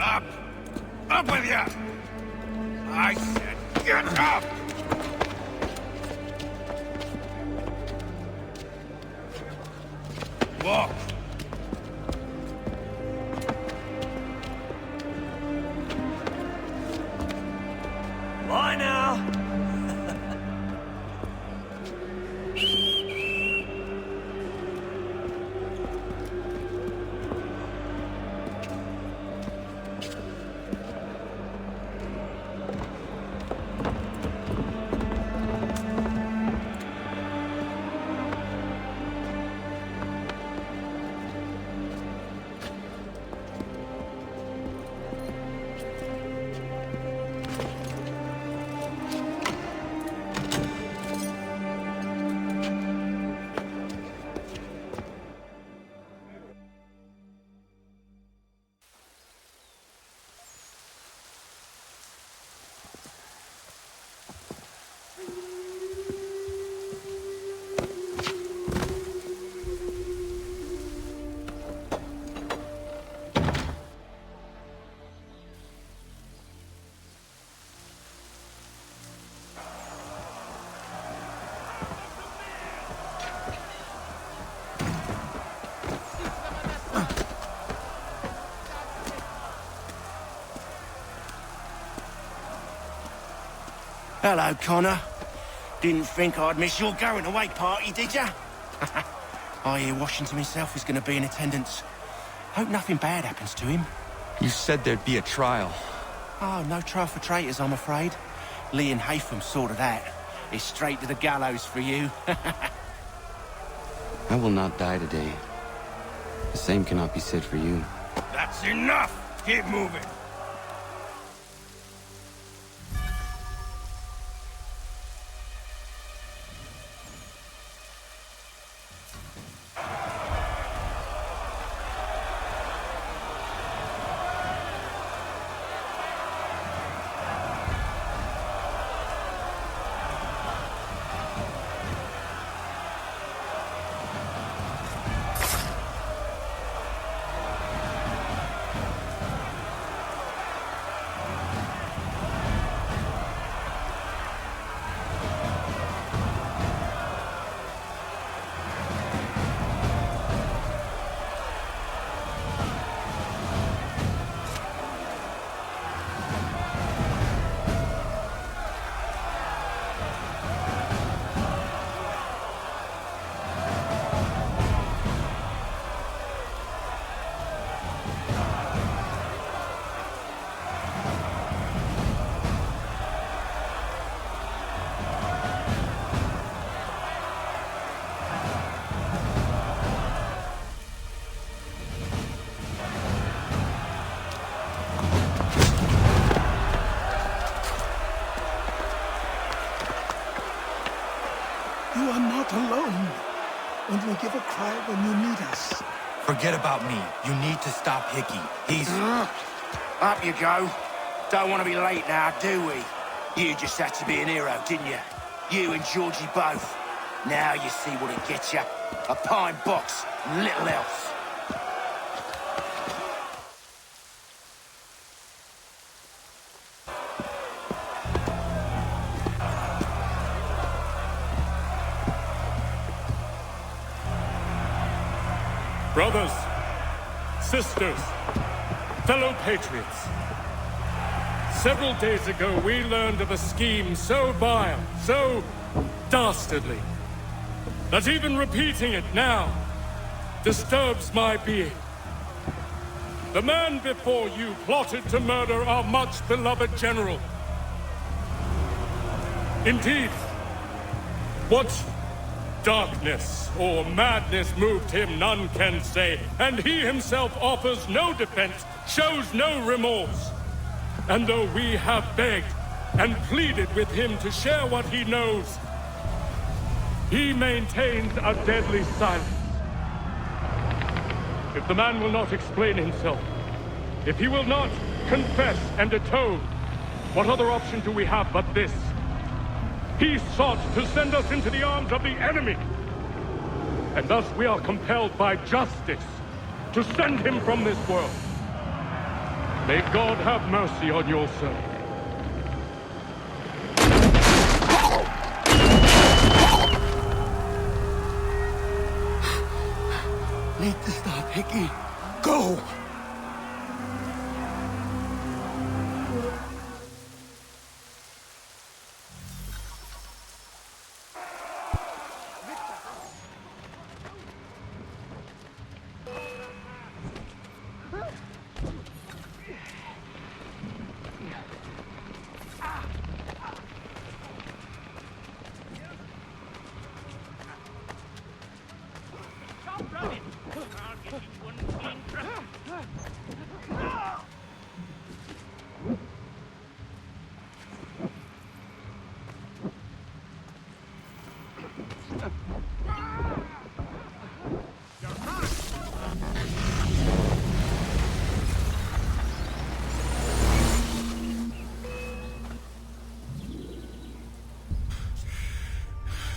Up! Up with you! I said get up! Walk! Bye now! Hello, Connor. Didn't think I'd miss your going-away party, did ya? I hear Washington himself is going to be in attendance. Hope nothing bad happens to him. You said there'd be a trial. Oh, no trial for traitors, I'm afraid. Lee and Haytham sorted that. It's straight to the gallows for you. I will not die today. The same cannot be said for you. That's enough! Keep moving! You are not alone. Only give a cry when you need us. Forget about me. You need to stop Hickey. He's... Up you go. Don't want to be late now, do we? You just had to be an hero, didn't you? You and Georgie both. Now you see what it gets you. A pine box, little else. Brothers, sisters, fellow patriots. Several days ago, we learned of a scheme so vile, so dastardly, that even repeating it now disturbs my being. The man before you plotted to murder our much-beloved general. Indeed, what darkness or madness moved him, none can say, and he himself offers no defense, shows no remorse. And though we have begged and pleaded with him to share what he knows, he maintains a deadly silence. If the man will not explain himself, if he will not confess and atone, what other option do we have but this? He sought to send us into the arms of the enemy. And thus we are compelled by justice to send him from this world. May God have mercy on your soul. Need to stop, Hickey. Go!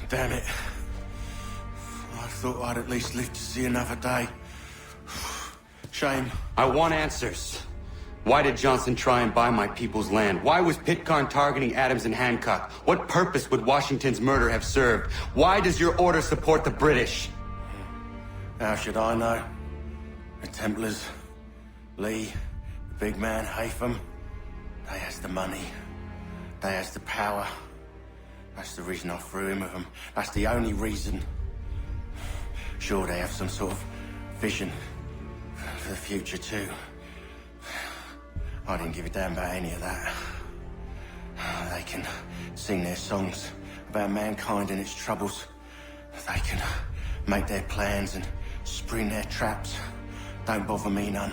Damn it. I thought I'd at least live to see another day. Shame. I want answers. Why did Johnson try and buy my people's land? Why was Pitcairn targeting Adams and Hancock? What purpose would Washington's murder have served? Why does your order support the British? How should I know? The Templars, Lee, the big man, Haytham, they has the money. They has the power. That's the reason I threw in with them. That's the only reason. Sure, they have some sort of vision for the future, too. I didn't give a damn about any of that. They can sing their songs about mankind and its troubles. They can make their plans and spring their traps. Don't bother me none.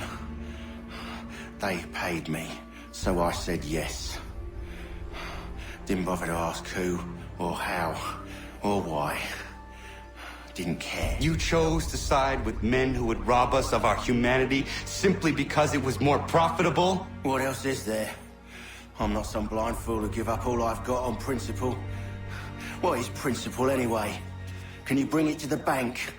They paid me, so I said yes. Didn't bother to ask who, or how, or why. Didn't care. You chose to side with men who would rob us of our humanity simply because it was more profitable? What else is there? I'm not some blind fool who give up all I've got on principle. What is principle anyway? Can you bring it to the bank?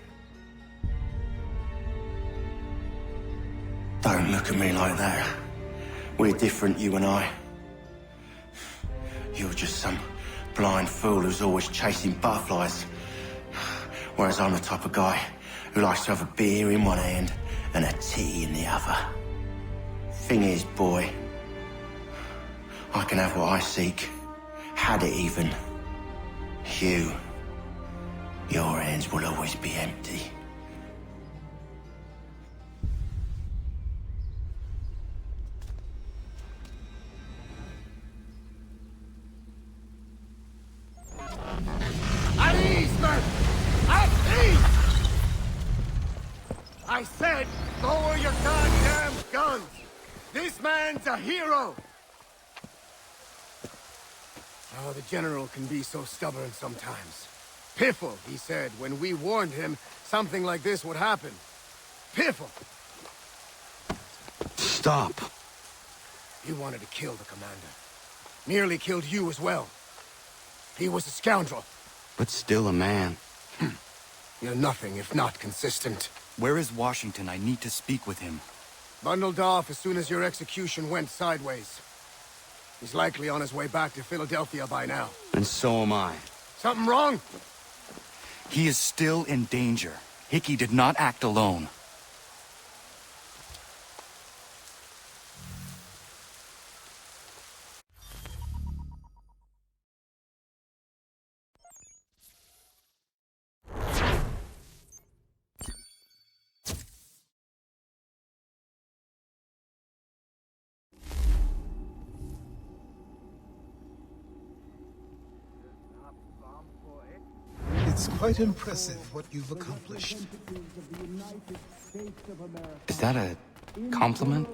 Don't look at me like that. We're different, you and I. You're just some blind fool who's always chasing butterflies. Whereas I'm the type of guy who likes to have a beer in one hand and a tea in the other. Thing is, boy, I can have what I seek. Had it even. Your hands will always be empty. At ease, men! At ease! I said, lower your goddamn guns! This man's a hero! Oh, the General can be so stubborn sometimes. Piffle, he said, when we warned him something like this would happen. Piffle! Stop. You wanted to kill the commander. Nearly killed you as well. He was a scoundrel. But still a man. You're nothing if not consistent. Where is Washington? I need to speak with him. Bundled off as soon as your execution went sideways. He's likely on his way back to Philadelphia by now. And so am I. Something wrong? He is still in danger. Hickey did not act alone. It's quite impressive what you've accomplished. Is that a compliment?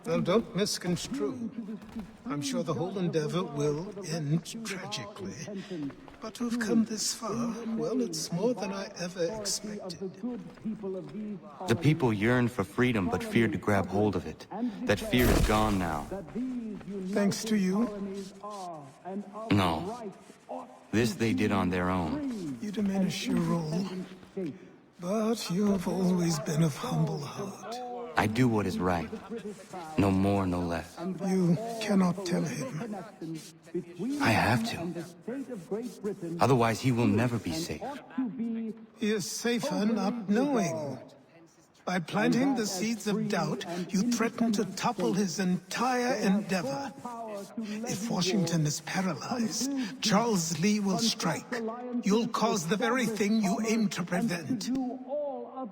Now, don't misconstrue. I'm sure the whole endeavor will end tragically. But to have come this far, well, it's more than I ever expected. The people yearned for freedom but feared to grab hold of it. That fear is gone now. Thanks to you. No. This they did on their own. You diminish your role. But you've always been of humble heart. I do what is right. No more, no less. You cannot tell him. I have to. Otherwise, he will never be safe. He is safer not knowing. By planting the seeds of doubt, you threaten to topple his entire endeavor. If Washington is paralyzed, Charles Lee will strike. You'll cause the very thing you aim to prevent.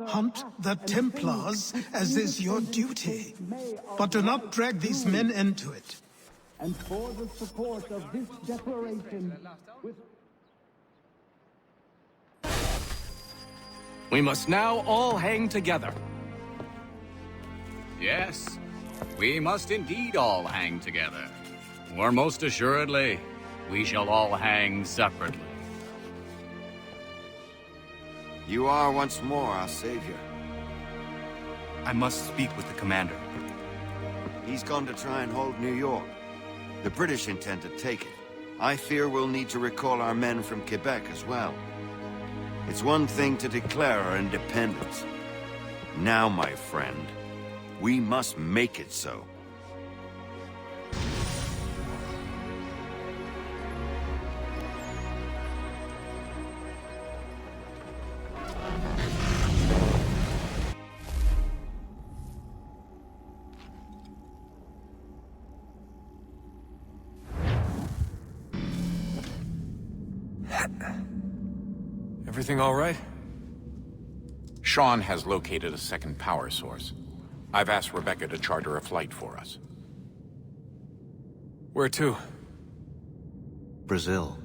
Hunt the Templars, as is your duty. But do not drag these men into it. And for the support of this declaration, We must now all hang together. Yes, we must indeed all hang together. Or most assuredly, we shall all hang separately. You are once more our savior. I must speak with the commander. He's gone to try and hold New York. The British intend to take it. I fear we'll need to recall our men from Quebec as well. It's one thing to declare our independence. Now, my friend, we must make it so. Everything all right? Sean has located a second power source. I've asked Rebecca to charter a flight for us. Where to? Brazil.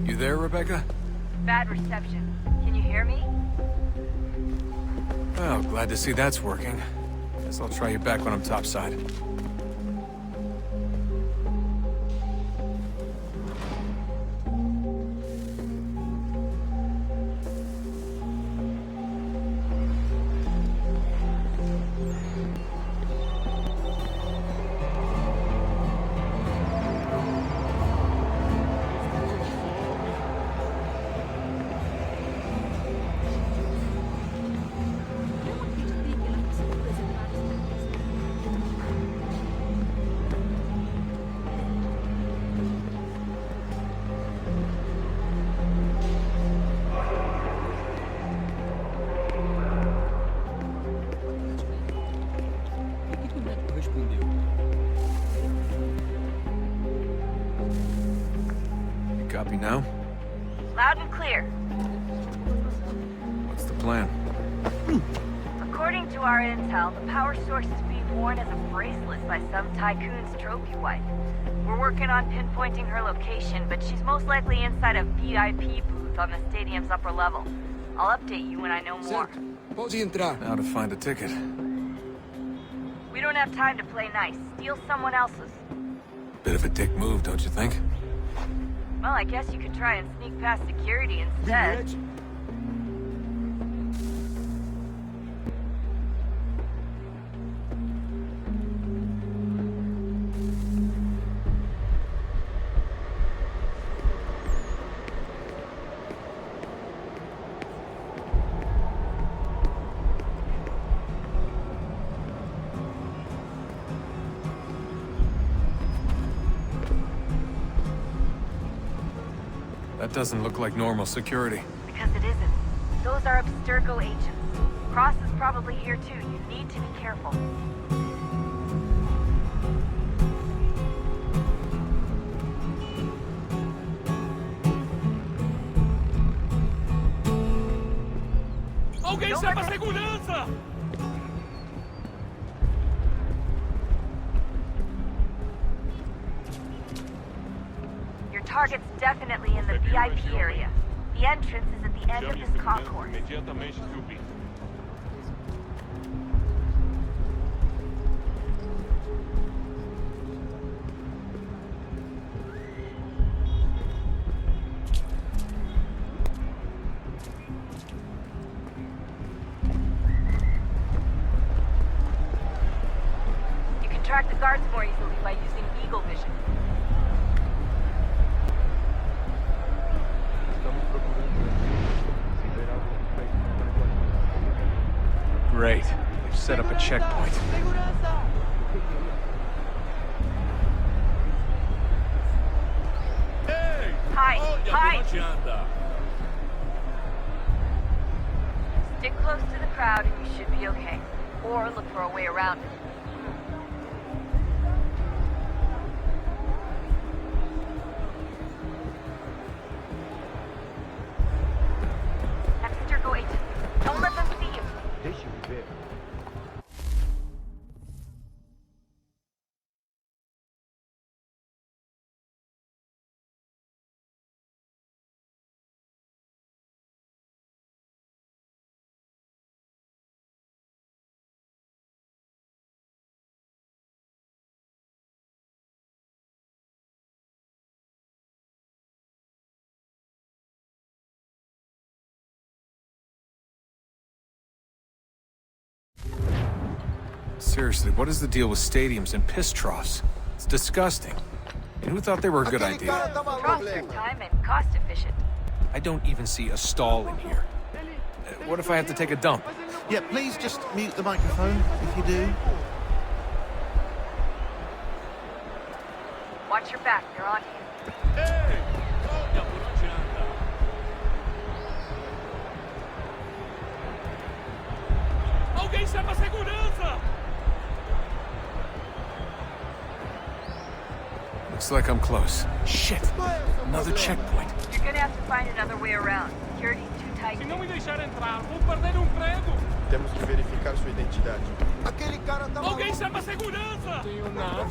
You there, Rebecca? Bad reception. Can you hear me? Well, glad to see that's working. Guess I'll try you back when I'm topside. Copy now? Loud and clear. What's the plan? According to our intel, the power source is being worn as a bracelet by some tycoon's trophy wife. We're working on pinpointing her location, but she's most likely inside a VIP booth on the stadium's upper level. I'll update you when I know more. Now to find a ticket. We don't have time to play nice. Steal someone else's. Bit of a dick move, don't you think? Well, I guess you could try and sneak past security instead. That doesn't look like normal security. Because it isn't. Those are Abstergo agents. Cross is probably here too. You need to be careful. Alguém chama a segurança! Your target's definitely in the VIP area. The entrance is at the end of this concourse. Eagle vision. Great. They've set up a checkpoint. Hi! Stick close to the crowd and you should be okay. Or look for a way around it. Dexter, go 8. Don't let them see you. Seriously, what is the deal with stadiums and piss troughs? It's disgusting. And who thought they were a good idea? Troughs are time and cost efficient. I don't even see a stall in here. What if I have to take a dump? Yeah, please just mute the microphone if you do. Watch your back, they're on you. Alguém chama a segurança! Looks like I'm close. Shit! Another checkpoint. You're gonna have to find another way around. Security's too tight. Se não me deixar entrar, vou perder um emprego! Temos que verificar sua identidade. Aquele cara tá Alguém chama a segurança! Não tenho nada.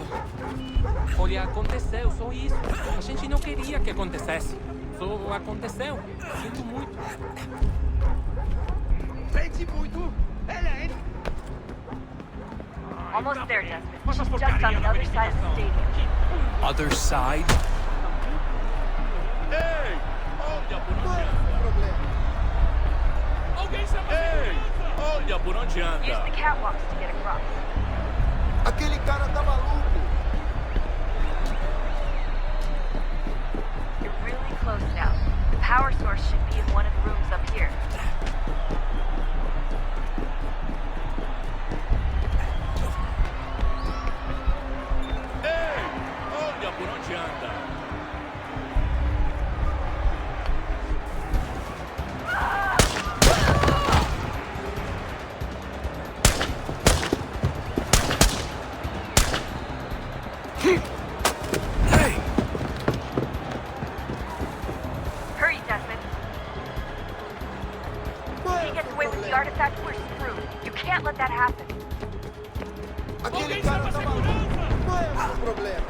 Olha, aconteceu, só isso. A gente não queria que acontecesse. Só aconteceu. Sinto muito. Sente muito! Almost there, Desmond. She's just on the other side of the stadium. Other side? Ei! Olha por onde anda! Alguém chama a segurança! Olha por onde anda! Use the catwalks to get across. Aquele cara tá maluco! You're really close now. The power source should be in one of the rooms up here. Por onde anda? Hey! Hurry, Desmond. If he gets away with the artifact, we're screwed. You can't let that happen. Aquele cara tá maluco! Qual é o problema?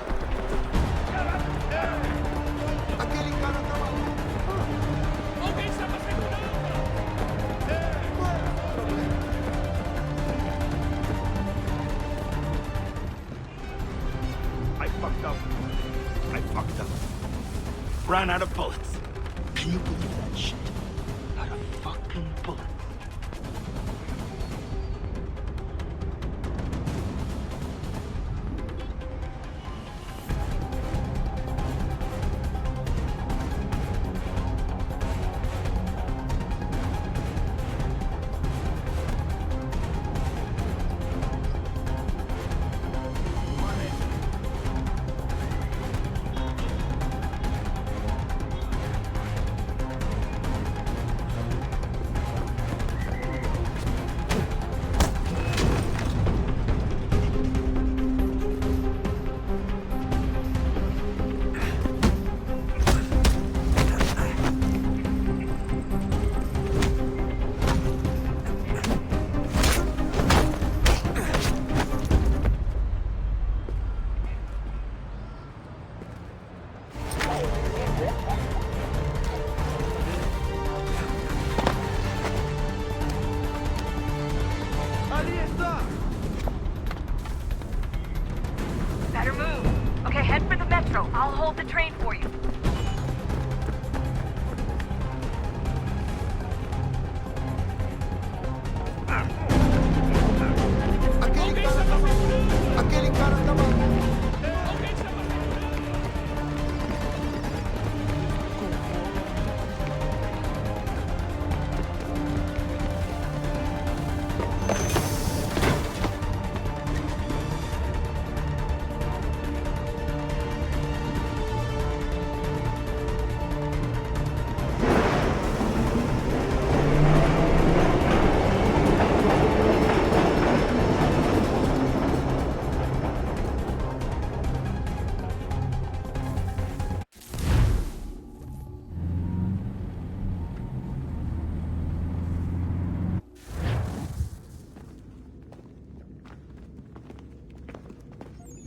Aquele cara tá maluco! Alguém chama a segurança! Qual é o problema? I fucked up. Ran out of bullets. Can you believe that shit? Not a fucking bullet.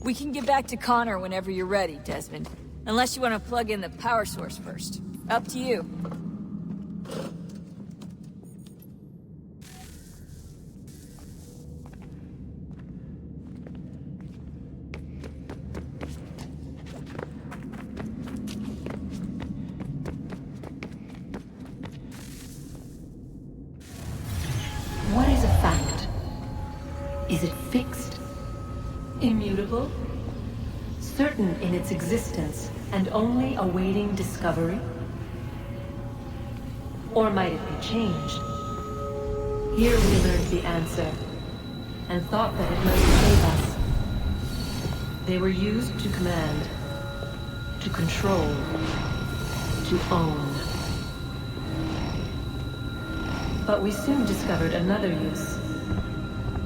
We can get back to Connor whenever you're ready, Desmond. Unless you want to plug in the power source first. Up to you. What is a fact? Is it fixed? Immutable? Certain in its existence and only awaiting discovery? Or might it be changed? Here we learned the answer, and thought that it might save us. They were used to command, to control, to own. But we soon discovered another use.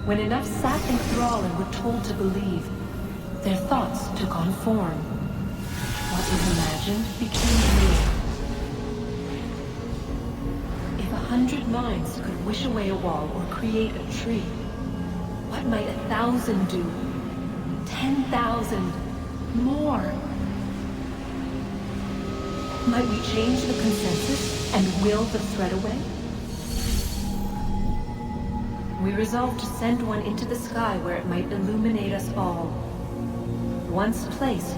When enough sat in thrall and were told to believe, their thoughts took on form. What was imagined became real. If 100 minds could wish away a wall or create a tree, what might 1,000 do? 10,000? More? Might we change the consensus and will the threat away? We resolved to send one into the sky where it might illuminate us all. Once placed,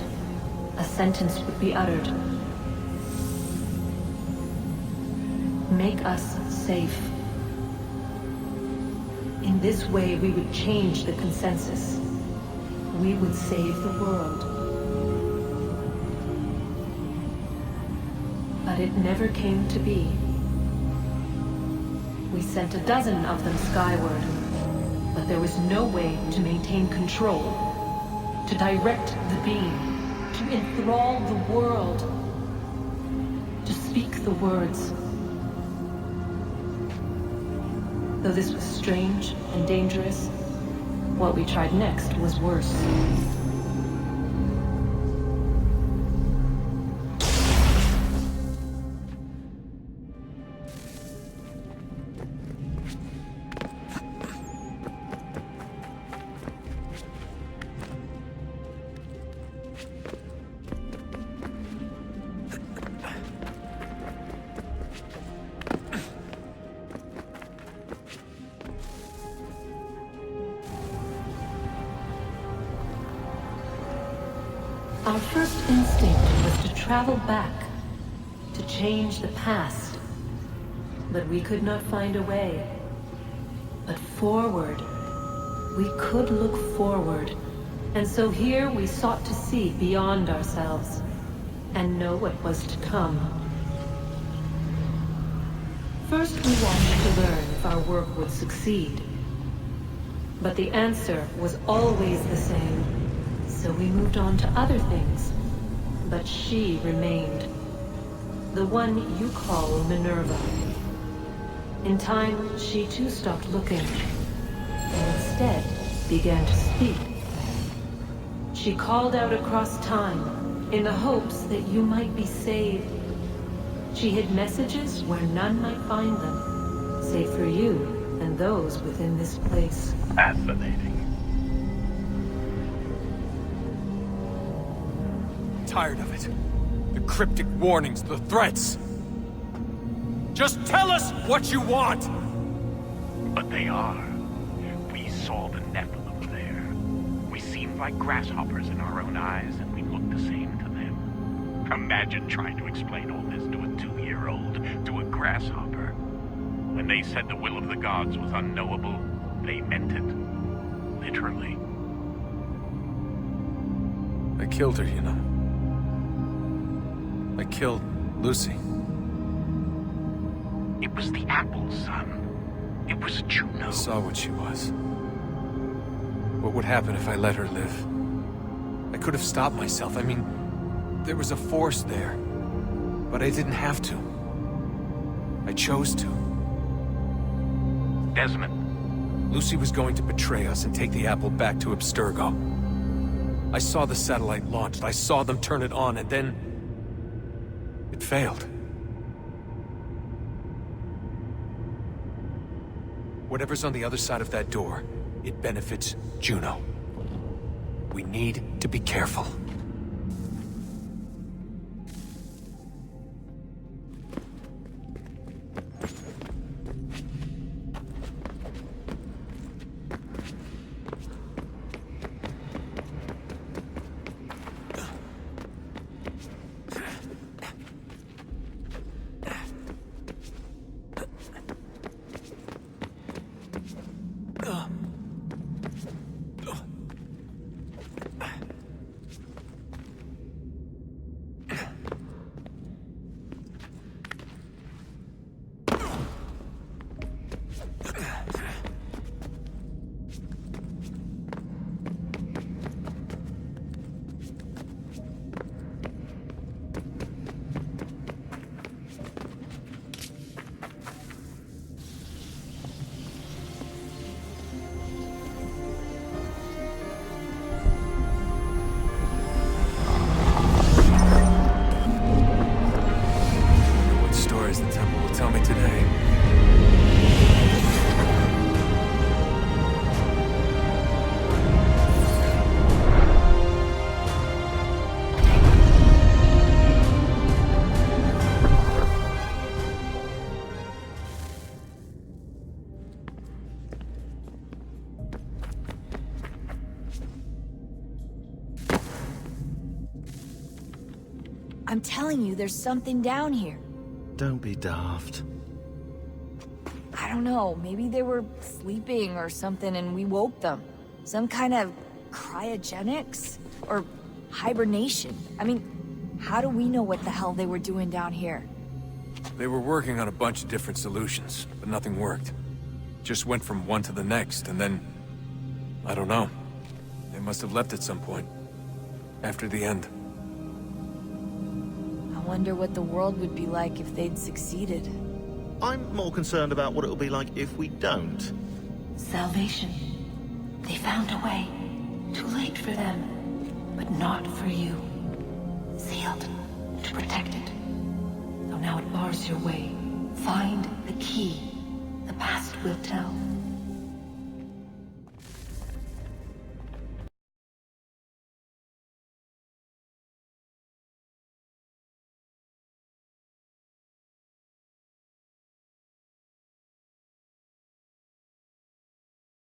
a sentence would be uttered. Make us safe. In this way, we would change the consensus. We would save the world. But it never came to be. We sent a dozen of them skyward, but there was no way to maintain control, to direct the beam, to enthrall the world, to speak the words. Though this was strange and dangerous, what we tried next was worse. Our first instinct was to travel back, to change the past. But we could not find a way. But forward, we could look forward. And so here we sought to see beyond ourselves, and know what was to come. First we wanted to learn if our work would succeed. But the answer was always the same. So we moved on to other things, but she remained. The one you call Minerva. In time, she too stopped looking, and instead began to speak. She called out across time, in the hopes that you might be saved. She hid messages where none might find them, save for you and those within this place. Fascinating. Tired of it. The cryptic warnings, the threats. Just tell us what you want! But they are. We saw the Nephilim there. We seemed like grasshoppers in our own eyes, and we looked the same to them. Imagine trying to explain all this to a 2-year-old, to a grasshopper. When they said the will of the gods was unknowable, they meant it. Literally. I killed her, you know. I killed Lucy. It was the apple, son. It was Juno. I saw what she was. What would happen if I let her live? I could have stopped myself. I mean, there was a force there. But I didn't have to. I chose to. Desmond. Lucy was going to betray us and take the apple back to Abstergo. I saw the satellite launched. I saw them turn it on, and then it failed. Whatever's on the other side of that door, it benefits Juno. We need to be careful. I'm telling you, there's something down here. Don't be daft. I don't know, maybe they were sleeping or something and we woke them. Some kind of cryogenics? Or hibernation. I mean, how do we know what the hell they were doing down here? They were working on a bunch of different solutions, but nothing worked. Just went from one to the next, and then... I don't know. They must have left at some point. After the end. I wonder what the world would be like if they'd succeeded. I'm more concerned about what it'll be like if we don't. Salvation. They found a way. Too late for them, but not for you. Sealed to protect it. So now it bars your way. Find the key. The past will tell.